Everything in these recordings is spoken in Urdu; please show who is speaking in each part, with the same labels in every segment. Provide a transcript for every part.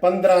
Speaker 1: 15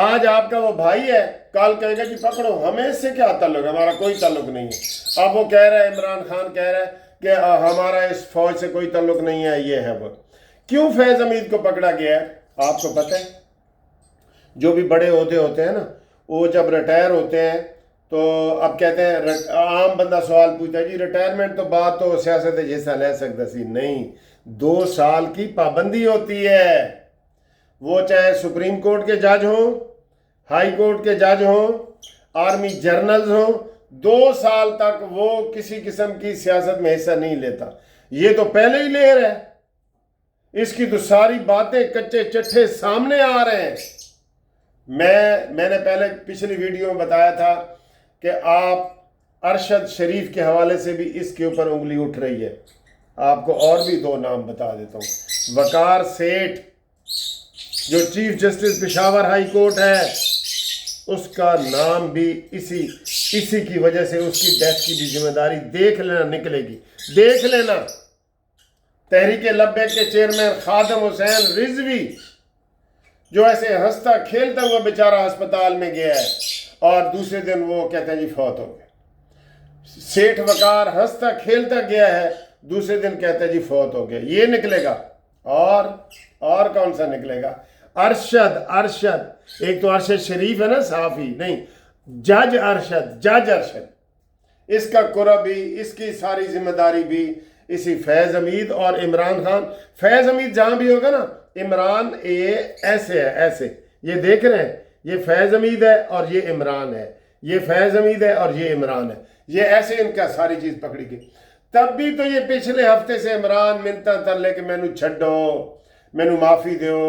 Speaker 1: آج آپ کا وہ بھائی ہے، کل کہے گا جی پکڑو، ہمیں اس سے کیا تعلق ہے، ہمارا کوئی تعلق نہیں ہے۔ اب وہ کہہ رہا ہے، عمران خان کہہ رہا ہے کہ ہمارا اس فوج سے کوئی تعلق نہیں ہے، یہ ہے وہ۔ کیوں فیض حمید کو پکڑا گیا ہے آپ کو پتہ ہے؟ جو بھی بڑے عہدے ہوتے ہیں نا، وہ جب ریٹائر ہوتے ہیں تو اب کہتے ہیں، عام بندہ سوال پوچھتا ہے جی ریٹائرمنٹ تو بات تو سیاست حصہ لے سکتا سی، نہیں، 2 سال کی پابندی ہوتی ہے۔ وہ چاہے سپریم کورٹ کے جج ہوں، ہائی کورٹ کے جج ہوں، آرمی جرنلز ہوں، 2 سال تک وہ کسی قسم کی سیاست میں حصہ نہیں لیتا۔ یہ تو پہلے ہی لے رہا ہے، اس کی تو ساری باتیں کچے چٹھے سامنے آ رہے ہیں۔ میں نے پہلے پچھلی ویڈیو میں بتایا تھا کہ آپ ارشد شریف کے حوالے سے بھی اس کے اوپر انگلی اٹھ رہی ہے۔ آپ کو اور بھی 2 نام بتا دیتا ہوں۔ وقار سیٹھ جو chief justice Peshawar high court ہے، اس کا نام بھی اسی کی وجہ سے اس کی ڈیتھ کی بھی ذمہ داری دیکھ لینا نکلے گی، دیکھ لینا۔ تحریک لبیک کے چیئرمین خادم حسین رضوی جو ایسے ہنستا کھیلتا ہوا بیچارہ ہسپتال میں گیا ہے اور دوسرے دن وہ کہتے ہیں جی فوت ہو گئے۔ سیٹھ وقار ہنستا کھیلتا گیا ہے، دوسرے دن کہتے ہیں جی فوت ہو گیا۔ یہ نکلے گا، اور کون سا نکلے گا؟ ارشد، ایک تو ارشد شریف ہے نا، صحافی نہیں، جج ارشد، اس کا قرب بھی، اس کی ساری ذمہ داری بھی اسی فیض حمید اور عمران خان۔ فیض حمید جہاں بھی ہوگا نا، عمران ایسے ہے، ایسے، یہ دیکھ رہے ہیں، یہ فیض حمید ہے اور یہ عمران ہے، یہ فیض حمید ہے اور یہ عمران ہے، یہ ایسے ان کا ساری چیز پکڑی گئی۔ تب بھی تو یہ پچھلے ہفتے سے عمران منتاں ترلے کہ مینو چھڈو، مینو معافی دیو،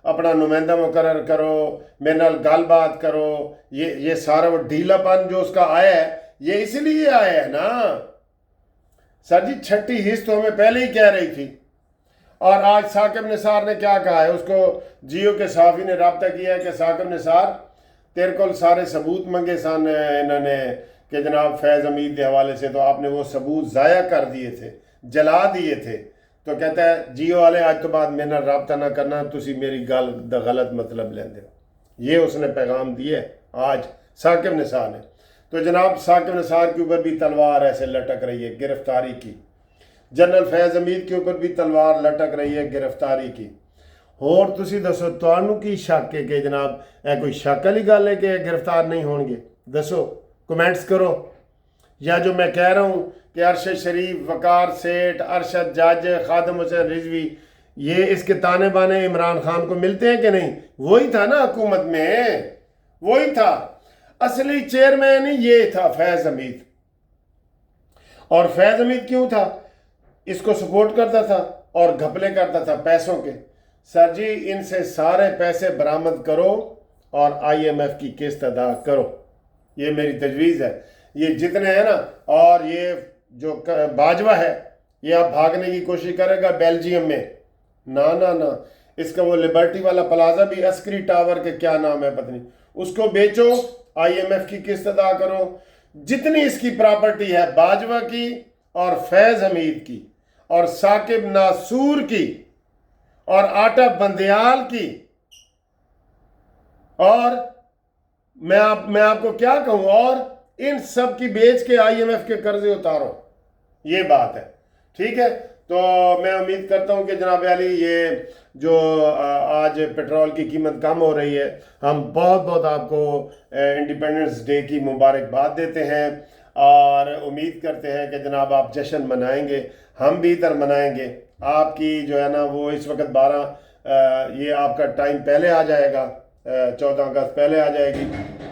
Speaker 1: اپنا نمائندہ مقرر کرو، میرے نال گل بات کرو، یہ سارا وہ ڈھیلا پن جو اس کا آیا ہے، یہ اس لیے آیا ہے نا۔ سر جی چھٹی حص تو ہمیں پہلے ہی کہہ رہی تھی، اور آج ثاقب نثار نے کیا کہا ہے؟ اس کو جیو کے صحافی نے رابطہ کیا ہے کہ ثاقب نثار تیرے کو سارے ثبوت منگے سن انہوں نے کہ جناب فیض حمید کے حوالے سے، تو آپ نے وہ ثبوت ضائع کر دیے تھے، جلا دیے تھے۔ تو کہتا ہے جیو والے آج تو بعد میرے نال رابطہ نہ کرنا، تسی میری گل دا غلط مطلب لیندے ہو۔ یہ اس نے پیغام دیے آج ثاقب نثار نے۔ تو جناب ثاقب نثار کے اوپر بھی تلوار ایسے لٹک رہی ہے گرفتاری کی، جنرل فیض حمید کے اوپر بھی تلوار لٹک رہی ہے گرفتاری کی۔ اور تسی دسو تانوں کی شک ہے کہ جناب کوئی شک والی گل ہے کہ گرفتار نہیں ہون گے؟ دسو، کمنٹس کرو۔ یا جو میں کہہ رہا ہوں کہ ارشد شریف، وقار سیٹھ، ارشد جج، خادم حسین رضوی، یہ اس کے تانے بانے عمران خان کو ملتے ہیں کہ نہیں؟ وہی تھا نا حکومت میں، وہی تھا اصلی چیئرمین ہی یہ تھا فیض حمید۔ اور فیض حمید کیوں تھا؟ اس کو سپورٹ کرتا تھا اور گھپلے کرتا تھا پیسوں کے۔ سر جی ان سے سارے پیسے برآمد کرو اور IMF کی قسط ادا کرو، یہ میری تجویز ہے۔ یہ جتنے ہیں نا، اور یہ جو باجوہ ہے، یہ اب بھاگنے کی کوشش کرے گا بیلجیم میں، نہ اس کا وہ لبرٹی والا پلازا بھی، عسکری ٹاور کے کیا نام ہے پتہ نہیں، اس کو بیچو، IMF کی قسط ادا کرو۔ جتنی اس کی پراپرٹی ہے باجوہ کی اور فیض حمید کی اور ثاقب ناصور کی اور آٹا بندیال کی، اور میں آپ کو کیا کہوں، اور ان سب کی بیچ کے IMF کے قرضے اتارو، یہ بات ہے، ٹھیک ہے۔ تو میں امید کرتا ہوں کہ جناب علی یہ جو آج پیٹرول کی قیمت کم ہو رہی ہے، ہم بہت بہت آپ کو انڈیپینڈنس ڈے کی مبارکباد دیتے ہیں، اور امید کرتے ہیں کہ جناب آپ جشن منائیں گے، ہم بھی ادھر منائیں گے۔ آپ کی جو ہے نا وہ اس وقت 12 یہ آپ کا ٹائم پہلے آ جائے گا، 14 اگست پہلے آ جائے گی،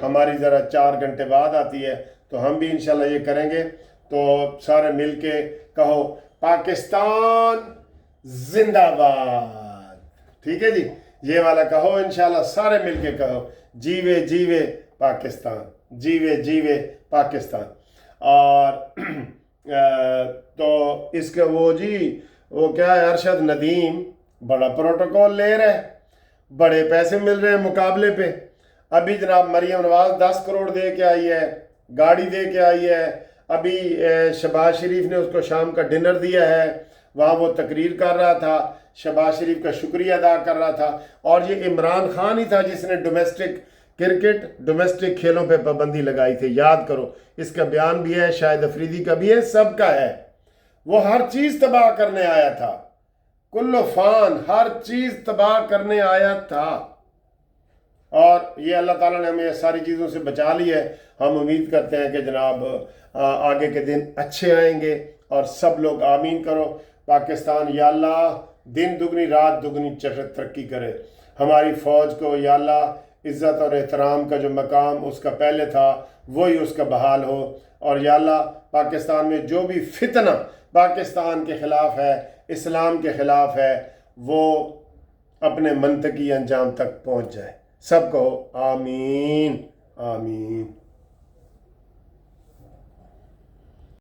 Speaker 1: ہماری ذرا 4 گھنٹے بعد آتی ہے، تو ہم بھی انشاءاللہ یہ کریں گے۔ تو سارے مل کے کہو پاکستان زندہ باد، ٹھیک ہے جی، یہ والا کہو انشاءاللہ، سارے مل کے کہو جیوے جیوے پاکستان، جیوے جیوے پاکستان۔ اور تو اس کے وہ وہ کیا ہے، ارشد ندیم بڑا پروٹوکول لے رہے، بڑے پیسے مل رہے ہیں مقابلے پہ۔ ابھی جناب مریم نواز 10 کروڑ دے کے آئی ہے، گاڑی دے کے آئی ہے، ابھی شہباز شریف نے اس کو شام کا ڈنر دیا ہے، وہاں وہ تقریر کر رہا تھا، شہباز شریف کا شکریہ ادا کر رہا تھا، اور یہ عمران خان ہی تھا جس نے ڈومیسٹک کرکٹ ڈومیسٹک کھیلوں پہ پابندی لگائی تھی، یاد کرو، اس کا بیان بھی ہے، شاہد افریدی کا بھی ہے، سب کا ہے۔ وہ ہر چیز تباہ کرنے آیا تھا، کل فان، ہر چیز تباہ کرنے آیا تھا، اور یہ اللہ تعالیٰ نے ہمیں یہ ساری چیزوں سے بچا لی ہے۔ ہم امید کرتے ہیں کہ جناب آگے کے دن اچھے آئیں گے، اور سب لوگ آمین کرو۔ پاکستان یا اللہ دن دگنی رات دگنی ترقی کرے، ہماری فوج کو یا اللہ عزت اور احترام کا جو مقام اس کا پہلے تھا وہی اس کا بحال ہو، اور یا اللہ پاکستان میں جو بھی فتنہ پاکستان کے خلاف ہے، اسلام کے خلاف ہے، وہ اپنے منطقی انجام تک پہنچ جائے۔ سب کہو آمین آمین۔